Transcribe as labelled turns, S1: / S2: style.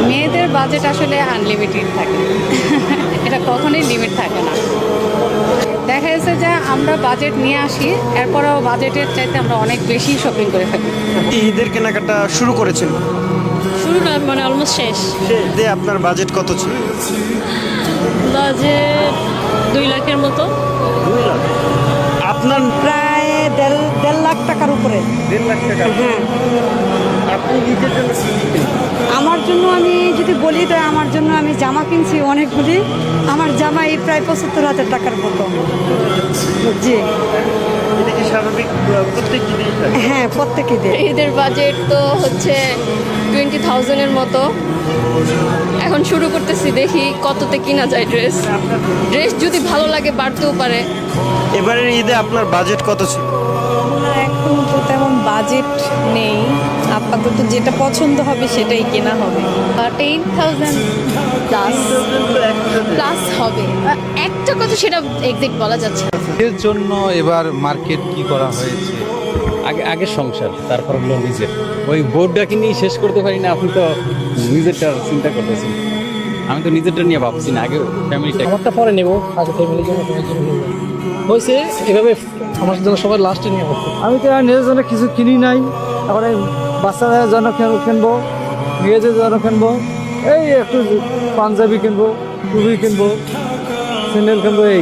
S1: মেয়েদের বাজেট আসলে আনলিমিটেড থাকে এটা কখনোই লিমিট থাকে না। দেখা যাচ্ছে যে আমরা বাজেট নিয়ে আসি, এরপরেও বাজেটের চাইতে আমরা অনেক বেশি শপিং করে ফেলি।
S2: ঈদের কেনাকাটা শুরু করেছেন,
S3: শুরু না মানে অলমোস্ট শেষ।
S2: ঈদে আপনার বাজেট কত ছিল?
S3: বাজেট 2 লাখের মতো।
S2: আপনার
S4: প্রায় দেড় লাখ টাকার উপরে।
S2: 1.5 লাখ টাকা।
S4: হ্যাঁ,
S2: আপনি নিজের জন্য কি কিনলেন?
S4: আমার জন্য আমি যদি বলি তো আমার জন্য আমি জামা কিনছি অনেকগুলি। আমার জামা এই প্রায় 75,000 টাকার মতো। জি
S2: এটা কি স্বাভাবিক প্রত্যেক ঈদেই থাকে?
S4: হ্যাঁ, প্রত্যেকে দেয়।
S3: ঈদের বাজেট তো হচ্ছে 20,000-এর মতো। এখন শুরু করতেছি, দেখি কততে কিনা যায় ড্রেস। ড্রেস যদি ভালো লাগে বাড়তেও পারে।
S2: এবারের ঈদে আপনার বাজেট কত ছিল?
S5: না, এখন তো তেমন বাজেট নেই, আপাতত যেটা পছন্দ হবে সেটাই কেনা হবে।
S3: 10,000 প্লাস প্লাস হবে। একটা কথা সেটা এক্সাক্ট বলা যাচ্ছে না।
S6: এর জন্য এবার মার্কেট কি করা হয়েছে, আগে সংসার, তারপর হলো নিজের। ওই বোর্ডটাকে নিয়ে শেষ করতে পারি না, আপনি তো নিজেরটা চিন্তা করতেছেন। আমি তো নিজেরটা নিয়ে ভাবছি না, আগে ফ্যামিলিটা।
S7: আমারটা পরে নেব, আগে ফ্যামিলির জন্য সবার জন্য নেব। হয়েছে এভাবে আমার জন্য সবার লাস্টে নিয়ে করতে। আমি তো আর নিজের জন্য কিছু কিনি নাই, এখন এই বাচ্চাদের জন্য কিনবো, মেয়েদের জন্য কিনবো, এই একটু পাঞ্জাবি কিনবো, টুপি কিনবো, স্যান্ডেল কিনবো, এই